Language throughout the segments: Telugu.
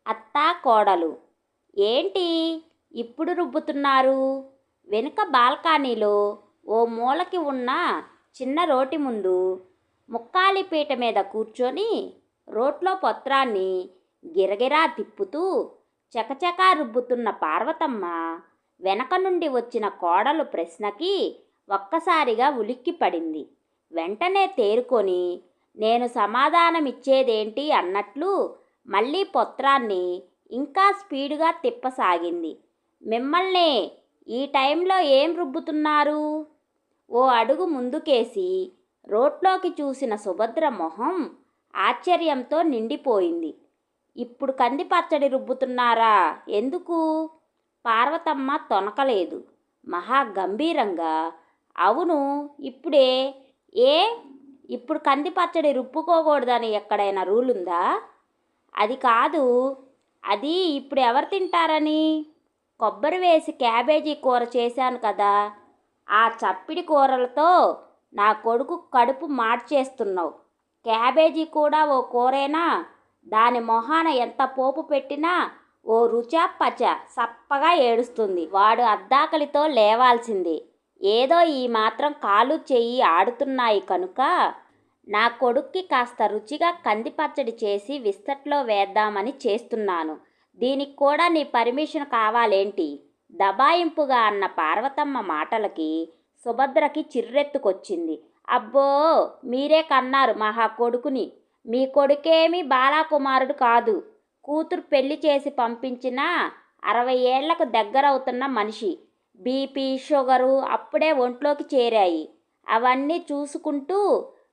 అత్తా కోడలు. ఏంటి ఇప్పుడు రుబ్బుతున్నారు? వెనుక బాల్కనీలో ఓ మూలకి ఉన్న చిన్న రోటి ముందు ముక్కాలి పీట మీద కూర్చొని రోట్లో పత్రాన్ని గిరగిరా తిప్పుతూ చకచకా రుబ్బుతున్న పార్వతమ్మ వెనక నుండి వచ్చిన కోడలు ప్రశ్నకి ఒక్కసారిగా ఉలిక్కిపడింది. వెంటనే తేరుకొని నేను సమాధానమిచ్చేదేంటి అన్నట్లు మళ్ళీ పత్రాన్ని ఇంకా స్పీడుగా తిప్పసాగింది. మిమ్మల్నే ఈ టైంలో ఏం రుబ్బుతున్నారు? ఓ అడుగు ముందుకేసి రోట్లోకి చూసిన సుభద్ర మొహం ఆశ్చర్యంతో నిండిపోయింది. ఇప్పుడు కంది పచ్చడి రుబ్బుతున్నారా? ఎందుకు? పార్వతమ్మ తొనకలేదు. మహా గంభీరంగా అవును ఇప్పుడే. ఏ ఇప్పుడు కంది పచ్చడి రుబ్బుకోకూడదని ఎక్కడైనా రూలుందా? అది కాదు, అది ఇప్పుడు ఎవరు తింటారని. కొబ్బరి వేసి క్యాబేజీ కూర చేశాను కదా, ఆ చప్పిడి కూరలతో నా కొడుకు కడుపు మార్చేస్తున్నావు. క్యాబేజీ కూడా ఓ కూరేనా? దాని మొహాన ఎంత పోపు పెట్టినా ఓ రుచా పచ సప్పగా ఏడుస్తుంది. వాడు అద్దాకలితో లేవాల్సింది. ఏదో ఈ మాత్రం కాలు చెయ్యి ఆడుతున్నాయి కనుక నా కొడుక్కి కాస్త రుచిగా కంది పచ్చడి చేసి విస్తట్లో వేద్దామని చేస్తున్నాను. దీనికి కూడా నీ పర్మిషన్ కావాలేంటి? దబాయింపుగా అన్న పార్వతమ్మ మాటలకి సుభద్రకి చిర్రెత్తుకొచ్చింది. అబ్బో, మీరే కన్నారు మహా కొడుకుని. మీ కొడుకేమీ బాలాకుమారుడు కాదు. కూతురు పెళ్లి చేసి పంపించిన 60 ఏళ్లకు దగ్గరవుతున్న మనిషి. బీపీ, షుగరు అప్పుడే ఒంట్లోకి చేరాయి. అవన్నీ చూసుకుంటూ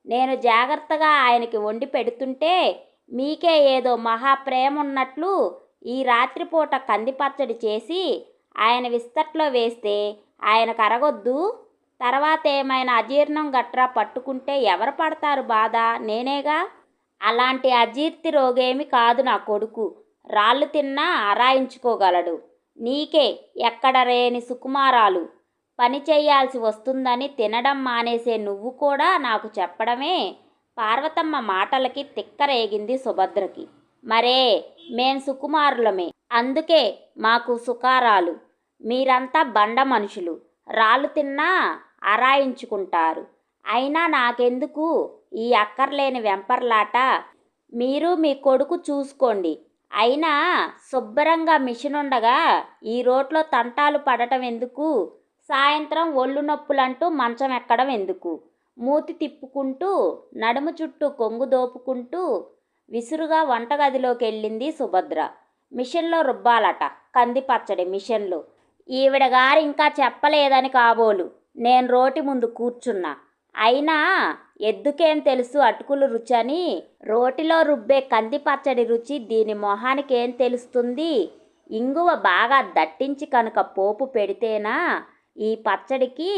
నేను జాగ్రత్తగా ఆయనకి వండి పెడుతుంటే మీకే ఏదో మహాప్రేమ ఉన్నట్లు ఈ రాత్రిపూట కందిపచ్చడి చేసి ఆయన విస్తట్లో వేస్తే ఆయనకు అరగొద్దు? తర్వాత ఏమైనా అజీర్ణం గట్రా పట్టుకుంటే ఎవరు పడతారు బాధ? నేనేగా. అలాంటి అజీర్తి రోగేమి కాదు నా కొడుకు. రాళ్ళు తిన్నా ఆరాయించుకోగలడు. నీకే ఎక్కడ రేని సుకుమారాలు. పని చెయ్యాల్సి వస్తుందని తినడం మానేసే నువ్వు కూడా నాకు చెప్పడమే. పార్వతమ్మ మాటలకి తిక్కరేగింది సుభద్రకి. మరే, మేం సుకుమారులమే, అందుకే మాకు సుకారాలు. మీరంతా బండ మనుషులు. రాళ్ళు తిన్నా ఆరాయించుకుంటారు. అయినా నాకెందుకు ఈ అక్కర్లేని వెంపర్లాట? మీరు మీ కొడుకు చూసుకోండి. అయినా శుభ్రంగా మిషనుండగా ఈ రోట్లో తంటాలు పడటం ఎందుకు? సాయంత్రం ఒళ్ళు నొప్పులంటూ మంచం ఎక్కడం ఎందుకు? మూతి తిప్పుకుంటూ నడుము చుట్టూ కొంగు దోపుకుంటూ విసురుగా వంటగదిలోకి వెళ్ళింది సుభద్ర. మిషన్లో రుబ్బాలట కంది పచ్చడి, మిషన్లో. ఈవిడ గారు ఇంకా చెప్పలేదని కాబోలు నేను రోటి ముందు కూర్చున్నా. అయినా ఎద్దుకేం తెలుసు అటుకులు రుచని? రోటిలో రుబ్బే కంది పచ్చడి రుచి దీని మొహానికేం తెలుస్తుంది? ఇంగువ బాగా దట్టించి కనుక పోపు పెడితేనా ఈ పచ్చడికి?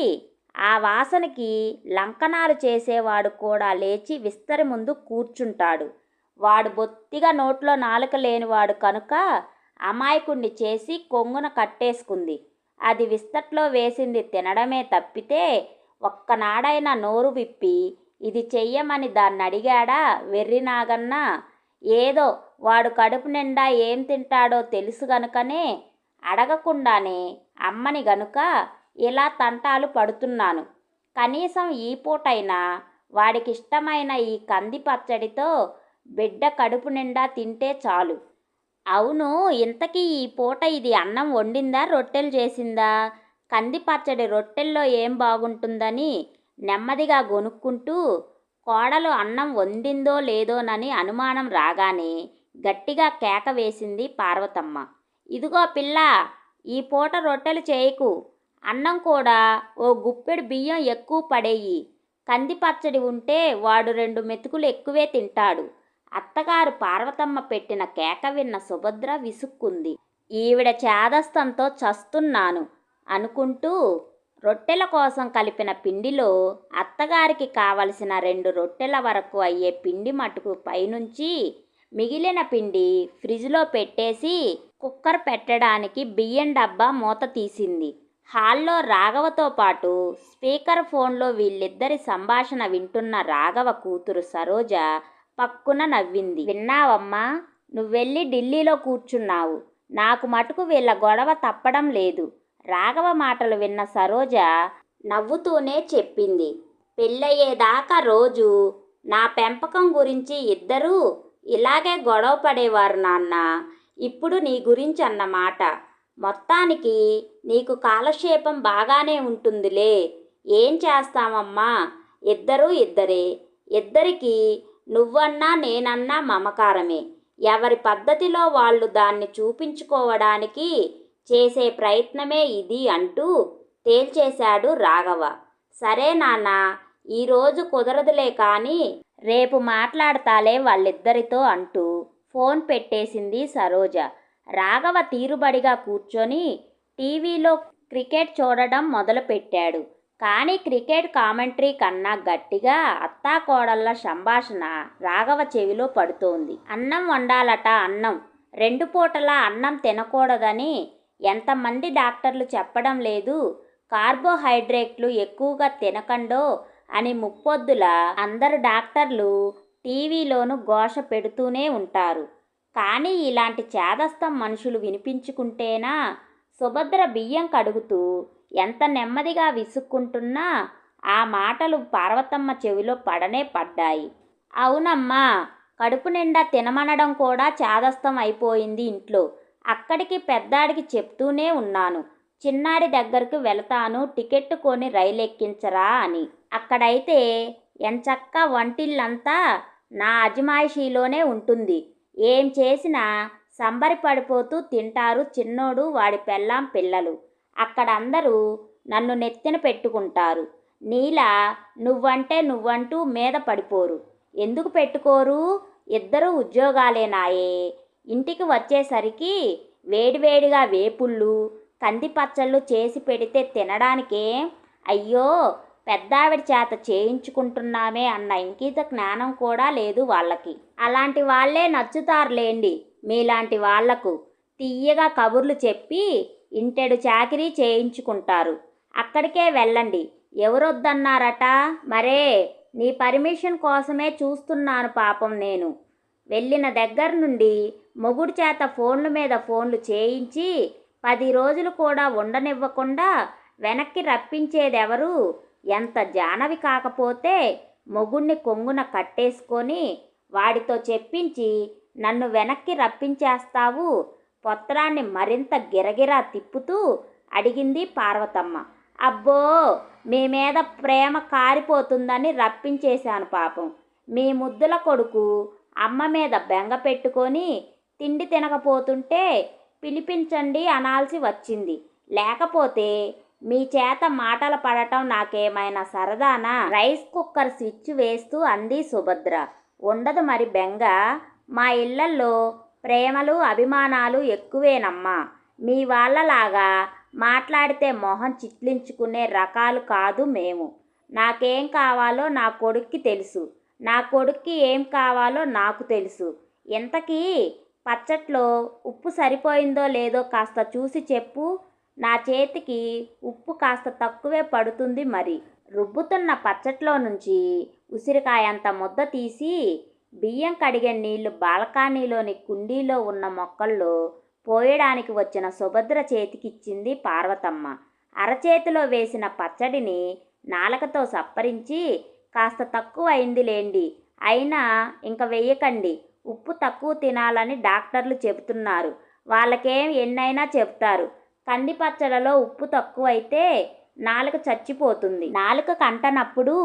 ఆ వాసనకి లంకనాలు చేసేవాడు కూడా లేచి విస్తరి ముందు కూర్చుంటాడు. వాడు బొత్తిగా నోట్లో నాలుక లేనివాడు కనుక అమాయకుణ్ణి చేసి కొంగున కట్టేసుకుంది. అది విస్తట్లో వేసింది తినడమే తప్పితే ఒక్కనాడైనా నోరు విప్పి ఇది చెయ్యమని దాన్ని అడిగాడా వెర్రినాగన్నా? ఏదో వాడు కడుపు నిండా ఏం తింటాడో తెలుసు గనుకనే అడగకుండానే అమ్మని గనుక ఇలా తంటాలు పడుతున్నాను. కనీసం ఈ పూటైనా వాడికిష్టమైన ఈ కంది పచ్చడితో బిడ్డ కడుపు నిండా తింటే చాలు. అవును, ఇంతకీ ఈ పూట ఇది అన్నం వండిందా, రొట్టెలు చేసిందా? కంది పచ్చడి రొట్టెల్లో ఏం బాగుంటుందని నెమ్మదిగా గొనుక్కుంటూ కోడలు అన్నం వండిందో లేదోనని అనుమానం రాగానే గట్టిగా కేక వేసింది పార్వతమ్మ. ఇదిగో పిల్ల, ఈ పూట రొట్టెలు చేయకు. అన్నం కూడా ఓ గుప్పెడు బియ్యం ఎక్కువ పడేయి. కంది పచ్చడి ఉంటే వాడు 2 మెతుకులు ఎక్కువే తింటాడు. అత్తగారు పార్వతమ్మ పెట్టిన కేక విన్న సుభద్ర విసుక్కుంది. ఈవిడ చేదస్తంతో చస్తున్నాను అనుకుంటూ రొట్టెల కోసం కలిపిన పిండిలో అత్తగారికి కావలసిన 2 రొట్టెల వరకు అయ్యే పిండి మటుకు పైనుంచి మిగిలిన పిండి ఫ్రిడ్జ్లో పెట్టేసి కుక్కర్ పెట్టడానికి బియ్యం డబ్బా మూత తీసింది. హాల్లో రాఘవతో పాటు స్పీకర్ ఫోన్లో వీళ్ళిద్దరి సంభాషణ వింటున్న రాఘవ కూతురు సరోజ పక్కున నవ్వింది. విన్నావమ్మా, నువ్వెళ్ళి ఢిల్లీలో కూర్చున్నావు. నాకు మటుకు వీళ్ళ గొడవ తప్పడం లేదు. రాఘవ మాటలు విన్న సరోజ నవ్వుతూనే చెప్పింది. పెళ్ళయ్యేదాకా రోజు నా పెంపకం గురించి ఇద్దరూ ఇలాగే గొడవ పడేవారు నాన్న. ఇప్పుడు నీ గురించి అన్నమాట. మొత్తానికి నీకు కాలక్షేపం బాగానే ఉంటుందిలే. ఏం చేస్తామమ్మా, ఇద్దరూ ఇద్దరే. ఇద్దరికీ నువ్వన్నా నేనన్నా మమకారమే. ఎవరి పద్ధతిలో వాళ్ళు దాన్ని చూపించుకోవడానికి చేసే ప్రయత్నమే ఇది అంటూ తేల్చేశాడు రాఘవ. సరే నాన్న, ఈరోజు కుదరదులే కానీ రేపు మాట్లాడతాలే వాళ్ళిద్దరితో అంటూ ఫోన్ పెట్టేసింది సరోజ. రాఘవ తీరుబడిగా కూర్చొని టీవీలో క్రికెట్ చూడడం మొదలుపెట్టాడు. కానీ క్రికెట్ కామెంటరీ కన్నా గట్టిగా అత్తాకోడళ్ళ సంభాషణ రాఘవ చెవిలో పడుతోంది. అన్నం వండాలట. అన్నం 2 పూటలా అన్నం తినకూడదని ఎంతమంది డాక్టర్లు చెప్పడం లేదు. కార్బోహైడ్రేట్లు ఎక్కువగా తినకండో అని ముప్పొద్దుల అందరు డాక్టర్లు టీవీలోనూ ఘోష పెడుతూనే ఉంటారు. కానీ ఇలాంటి చేదస్తం మనుషులు వినిపించుకుంటేనా? సుభద్ర బియ్యం కడుగుతూ ఎంత నెమ్మదిగా విసుక్కుంటున్నా ఆ మాటలు పార్వతమ్మ చెవిలో పడనే పడ్డాయి. అవునమ్మా, కడుపు నిండా తినమనడం కూడా చేదస్తం అయిపోయింది ఇంట్లో. అక్కడికి పెద్దాడికి చెప్తూనే ఉన్నాను, చిన్నాడి దగ్గరకు వెళతాను, టికెట్ కొని రైలు ఎక్కించరా అని. అక్కడైతే ఎంచక్కా వంటిల్లంతా నా అజమాయిషీలోనే ఉంటుంది. ఏం చేసినా సంబరపడిపోతూ తింటారు చిన్నోడు, వాడి పెళ్ళాం, పిల్లలు. అక్కడ అందరూ నన్ను నెత్తిన పెట్టుకుంటారు. నీలా నువ్వంటూ మీద పడిపోరు. ఎందుకు పెట్టుకోరు? ఇద్దరూ ఉద్యోగాలేనాయే. ఇంటికి వచ్చేసరికి వేడివేడిగా వేపుళ్ళు, కందిపచ్చళ్ళు చేసి పెడితే తినడానికే అయ్యో పెద్దావిడ చేత చేయించుకుంటున్నామే అన్న ఇంకిత జ్ఞానం కూడా లేదు వాళ్ళకి. అలాంటి వాళ్ళే నచ్చుతారులేండి మీలాంటి వాళ్లకు. తియ్యగా కబుర్లు చెప్పి ఇంటెడు చాకిరీ చేయించుకుంటారు. అక్కడికే వెళ్ళండి. ఎవరొద్దన్నారట? మరే నీ పర్మిషన్ కోసమే చూస్తున్నాను పాపం నేను. వెళ్ళిన దగ్గర నుండి మొగుడు చేత ఫోన్ల మీద ఫోన్లు చేయించి 10 రోజులు కూడా ఉండనివ్వకుండా వెనక్కి రప్పించేదెవరు? ఎంత జానవి కాకపోతే మొగుణ్ణి కొంగున కట్టేసుకొని వాడితో చెప్పించి నన్ను వెనక్కి రప్పించేస్తావు? పొత్రాన్ని మరింత గిరగిరా తిప్పుతూ అడిగింది పార్వతమ్మ. అబ్బో, మీ మీద ప్రేమ కారిపోతుందని రప్పించేశాను పాపం. మీ ముద్దుల కొడుకు అమ్మ మీద బెంగ పెట్టుకొని తిండి తినకపోతుంటే పిలిపించండి అనాల్సి వచ్చింది. లేకపోతే మీ చేత మాటలు పడటం నాకేమైనా సరదానా? రైస్ కుక్కర్ స్విచ్ వేస్తూ అంది సుభద్ర. ఉండదు మరి బెంగ. మా ఇళ్లల్లో ప్రేమలు అభిమానాలు ఎక్కువేనమ్మా. మీ వాళ్ళలాగా మాట్లాడితే మొహం చిట్లించుకునే రకాలు కాదు మేము. నాకేం కావాలో నా కొడుక్కి తెలుసు, నా కొడుక్కి ఏం కావాలో నాకు తెలుసు. ఇంతకీ పచ్చట్లో ఉప్పు సరిపోయిందో లేదో కాస్త చూసి చెప్పు. నా చేతికి ఉప్పు కాస్త తక్కువే పడుతుంది మరి. రుబ్బుతున్న పచ్చట్లో నుంచి ఉసిరికాయంత ముద్ద తీసి బియ్యం కడిగే నీళ్లు బాల్కనీలోని కుండీలో ఉన్న మొక్కల్లో పోయడానికి వచ్చిన సుభద్ర చేతికిచ్చింది పార్వతమ్మ. అరచేతిలో వేసిన పచ్చడిని నాలకతో సప్పరించి, కాస్త తక్కువ అయిందిలేండి, అయినా ఇంక వెయ్యకండి, ఉప్పు తక్కువ తినాలని డాక్టర్లు చెబుతున్నారు. వాళ్ళకేం ఎన్నైనా చెప్తారు. కంది పచ్చడిలో ఉప్పు తక్కువైతే నాలుక చచ్చిపోతుంది. నాలుక కంటనప్పుడు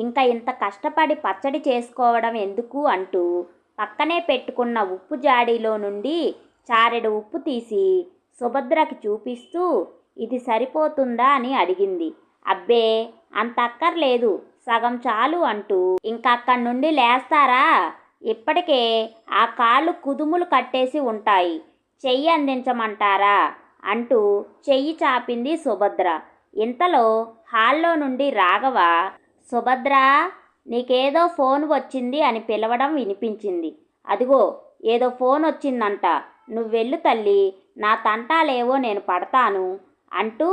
ఇంకా ఇంత కష్టపడి పచ్చడి చేసుకోవడం ఎందుకు అంటూ పక్కనే పెట్టుకున్న ఉప్పు జాడీలో నుండి చారెడు ఉప్పు తీసి సుభద్రకి చూపిస్తూ ఇది సరిపోతుందా అని అడిగింది. అబ్బే, అంత అక్కర్లేదు, సగం చాలు అంటూ ఇంకక్కడి నుండి లేస్తారా? ఇప్పటికే ఆ కాళ్ళు కుదుములు కట్టేసి ఉంటాయి, చెయ్యి అందించమంటారా అంటూ చెయ్యి చాపింది సుభద్ర. ఇంతలో హాల్లో నుండి రాఘవ, సుభద్ర, నీకేదో ఫోన్ వచ్చింది అని పిలవడం వినిపించింది. అదిగో ఏదో ఫోన్ వచ్చిందంట, నువ్వెళ్ళు తల్లి, నా తంటాలేవో నేను పడతాను అంటూ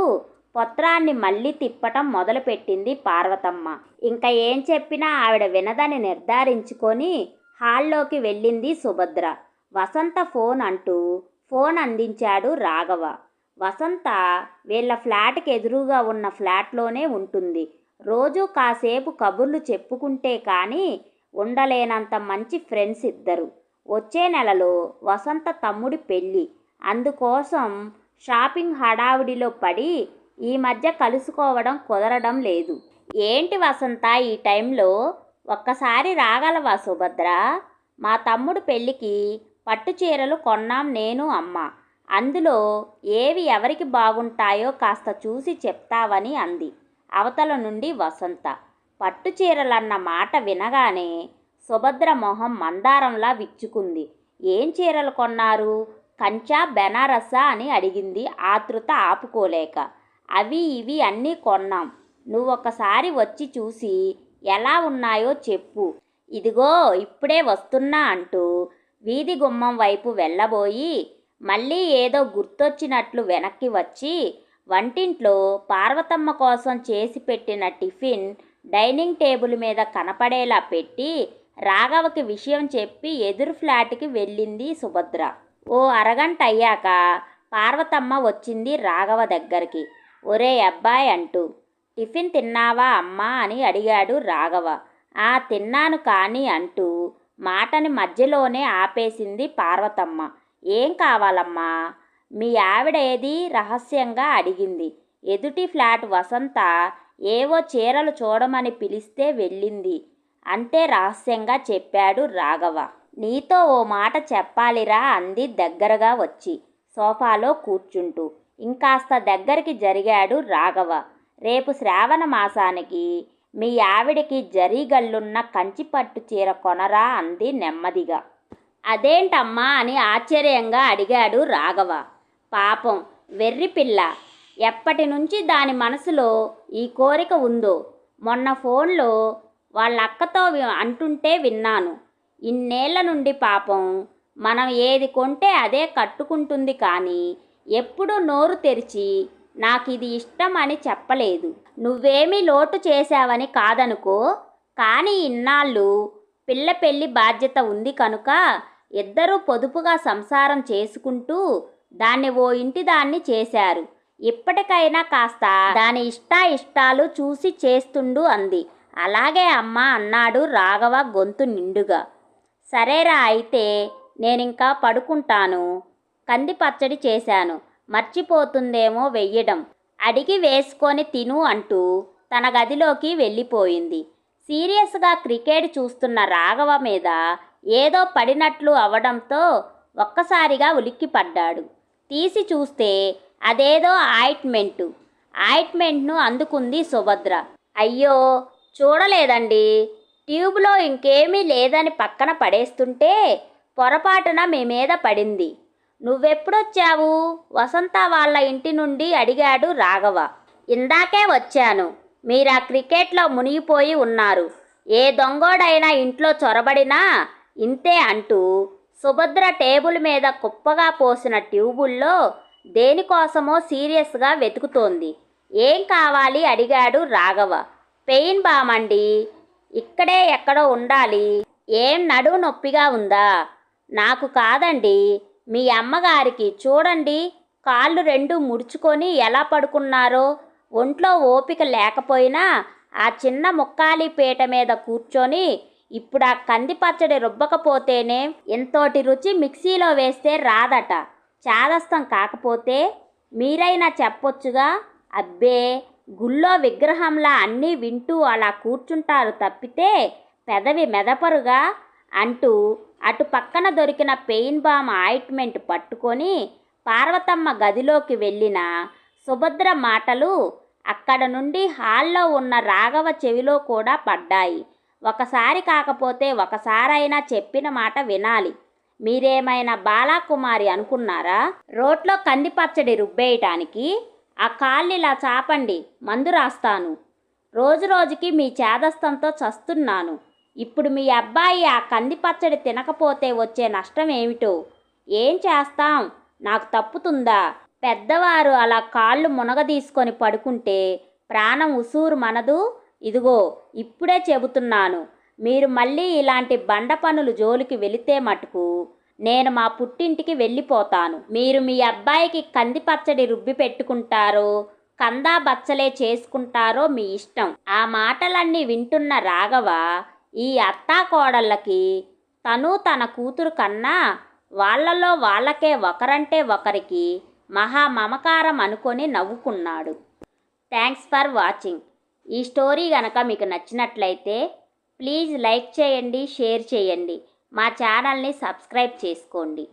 పత్రాన్ని మళ్ళీ తిప్పటం మొదలుపెట్టింది పార్వతమ్మ. ఇంకా ఏం చెప్పినా ఆవిడ వినదని నిర్ధారించుకొని హాల్లోకి వెళ్ళింది సుభద్ర. వసంత ఫోన్ అంటూ ఫోన్ అందించాడు రాఘవ. వసంత వీళ్ళ ఫ్లాట్కి ఎదురుగా ఉన్న ఫ్లాట్లోనే ఉంటుంది. రోజు కాసేపు కబుర్లు చెప్పుకుంటే కానీ ఉండలేనంత మంచి ఫ్రెండ్స్ ఇద్దరు. వచ్చే నెలలో వసంత తమ్ముడి పెళ్ళి. అందుకోసం షాపింగ్ హడావిడిలో పడి ఈ మధ్య కలుసుకోవడం కుదరడం లేదు. ఏంటి వసంత ఈ టైంలో? ఒక్కసారి రాగలవా సుభద్ర? మా తమ్ముడు పెళ్ళికి పట్టు చీరలు కొన్నాం నేను అమ్మ. అందులో ఏవి ఎవరికి బాగుంటాయో కాస్త చూసి చెప్తావని అంది అవతల నుండి వసంత. పట్టు చీరలన్న మాట వినగానే సుభద్ర మొహం మందారంలా విచ్చుకుంది. ఏం చీరలు కొన్నారు? కంచా బెనారసా అని అడిగింది ఆతృత ఆపుకోలేక. అవి ఇవి అన్నీ కొన్నాం. నువ్వొక్కసారి వచ్చి చూసి ఎలా ఉన్నాయో చెప్పు. ఇదిగో ఇప్పుడే వస్తున్నా అంటూ వీధి గుమ్మం వైపు వెళ్ళబోయి మళ్ళీ ఏదో గుర్తొచ్చినట్లు వెనక్కి వచ్చి వంటింట్లో పార్వతమ్మ కోసం చేసి పెట్టిన టిఫిన్ డైనింగ్ టేబుల్ మీద కనపడేలా పెట్టి రాఘవకి విషయం చెప్పి ఎదురు ఫ్లాట్కి వెళ్ళింది సుభద్ర. ఓ అరగంట అయ్యాక పార్వతమ్మ వచ్చింది రాఘవ దగ్గరికి. ఒరే అబ్బాయి అంటూ, టిఫిన్ తిన్నావా అమ్మా అని అడిగాడు రాఘవ. ఆ తిన్నాను కానీ అంటూ మాటని మధ్యలోనే ఆపేసింది పార్వతమ్మ. ఏం కావాలమ్మా? మీ ఆవిడ ఏది రహస్యంగా అడిగింది. ఎదుటి ఫ్లాట్ వసంత ఏవో చీరలు చూడమని పిలిస్తే వెళ్ళింది అంతే రహస్యంగా చెప్పాడు రాఘవ. నీతో ఓ మాట చెప్పాలిరా అంది దగ్గరగా వచ్చి సోఫాలో కూర్చుంటూ. ఇంకాస్త దగ్గరికి జరిగాడు రాఘవ. రేపు శ్రావణ మాసానికి మీ ఆవిడికి జరీగల్లున్న కంచిపట్టు చీర కొనరా అంది నెమ్మదిగా. అదేంటమ్మా అని ఆశ్చర్యంగా అడిగాడు రాఘవ. పాపం వెర్రి పిల్ల, ఎప్పటి నుంచి దాని మనసులో ఈ కోరిక ఉందో మొన్న ఫోన్లో వాళ్ళ అక్కతో అంటుంటే విన్నాను. ఇన్నేళ్ల నుండి పాపం మనం ఏది కొంటే అదే కట్టుకుంటుంది కానీ ఎప్పుడూ నోరు తెరిచి నాకు ఇది ఇష్టం అని చెప్పలేదు. నువ్వేమీ లోటు చేశావని కాదనుకో, కానీ ఇన్నాళ్ళు పిల్ల పెళ్ళి బాధ్యత ఉంది కనుక ఇద్దరూ పొదుపుగా సంసారం చేసుకుంటూ దాన్ని ఓ ఇంటి దాన్ని చేశారు. ఇప్పటికైనా కాస్త దాని ఇష్టాలు చూసి చేస్తుండు అంది. అలాగే అమ్మా అన్నాడు రాఘవ గొంతు నిండుగా. సరేరా అయితే నేనింకా పడుకుంటాను. కంది పచ్చడి చేశాను, మర్చిపోతుందేమో వెయ్యడం. అడిగి వేసుకొని తిను అంటూ తన గదిలోకి వెళ్ళిపోయింది. సీరియస్గా క్రికెట్ చూస్తున్న రాఘవ మీద ఏదో పడినట్లు అవడంతో ఒక్కసారిగా ఉలిక్కిపడ్డాడు. తీసి చూస్తే అదేదో ఆయింట్మెంట్ను అందుకుంది సుభద్ర. అయ్యో చూడలేదండి, ట్యూబ్లో ఇంకేమీ లేదని పక్కన పడేస్తుంటే పొరపాటున మీ మీద పడింది. నువ్వెప్పుడొచ్చావు? వసంత వాళ్ళ ఇంటి నుండి అడిగాడు రాఘవ. ఇందాకే వచ్చాను. మీరా క్రికెట్లో మునిగిపోయి ఉన్నారు. ఏ దొంగోడైనా ఇంట్లో చొరబడినా ఇంతే అంటూ సుభద్ర టేబుల్ మీద కుప్పగా పోసిన ట్యూబుల్లో దేనికోసమో సీరియస్గా వెతుకుతోంది. ఏం కావాలి అడిగాడు రాఘవ. పెయిన్ బామండి, ఇక్కడే ఎక్కడో ఉండాలి. ఏం నడువు నొప్పిగా ఉందా? నాకు కాదండి, మీ అమ్మగారికి. చూడండి కాళ్ళు రెండు ముడుచుకొని ఎలా పడుకున్నారో. ఒంట్లో ఓపిక లేకపోయినా ఆ చిన్న ముక్కాలి పీట మీద కూర్చొని ఇప్పుడు ఆ కంది పచ్చడి రుబ్బకపోతేనే ఎంతోటి రుచి మిక్సీలో వేస్తే రాదట. చాదస్తం కాకపోతే మీరైనా చెప్పొచ్చుగా. అబ్బే, గుళ్ళో విగ్రహంలా అన్నీ వింటూ అలా కూర్చుంటారు తప్పితే పెదవి మెదపరుగా అంటూ అటు పక్కన దొరికిన పెయిన్ బామ్ ఆయింట్మెంట్ పట్టుకొని పార్వతమ్మ గదిలోకి వెళ్ళిన సుభద్ర మాటలు అక్కడ నుండి హాల్లో ఉన్న రాఘవ చెవిలో కూడా పడ్డాయి. ఒకసారి కాకపోతే ఒకసారైనా చెప్పిన మాట వినాలి. మీరేమైనా బాలాకుమారి అనుకున్నారా? రోట్లో కందిపచ్చడి రుబ్బేయటానికి ఆ కాళ్ళిలా చాపండి, మందు రాస్తాను. రోజు రోజుకి మీ చేదస్తంతో చస్తున్నాను. ఇప్పుడు మీ అబ్బాయి ఆ కందిపచ్చడి తినకపోతే వచ్చే నష్టం ఏమిటో ఏం చేస్తాం? నాకు తప్పుతుందా? పెద్దవారు అలా కాళ్ళు మునగదీసుకొని పడుకుంటే ప్రాణం ఉసూరు మనదు. ఇదిగో ఇప్పుడే చెబుతున్నాను, మీరు మళ్ళీ ఇలాంటి బండ పనులు జోలికి వెళితే మటుకు నేను మా పుట్టింటికి వెళ్ళిపోతాను. మీరు మీ అబ్బాయికి కంది పచ్చడి రుబ్బి పెట్టుకుంటారో కందా బచ్చలే చేసుకుంటారో మీ ఇష్టం. ఆ మాటలన్నీ వింటున్న రాఘవ ఈ అత్తాకోడళ్ళకి తను తన కూతురు కన్నా వాళ్ళలో వాళ్ళకే ఒకరంటే ఒకరికి మహా మమకారం అనుకొని నవ్వుకున్నాడు. Thanks for watching. ఈ స్టోరీ కనుక మీకు నచ్చినట్లయితే ప్లీజ్ లైక్ చేయండి, షేర్ చేయండి, మా ఛానల్ని సబ్స్క్రైబ్ చేసుకోండి.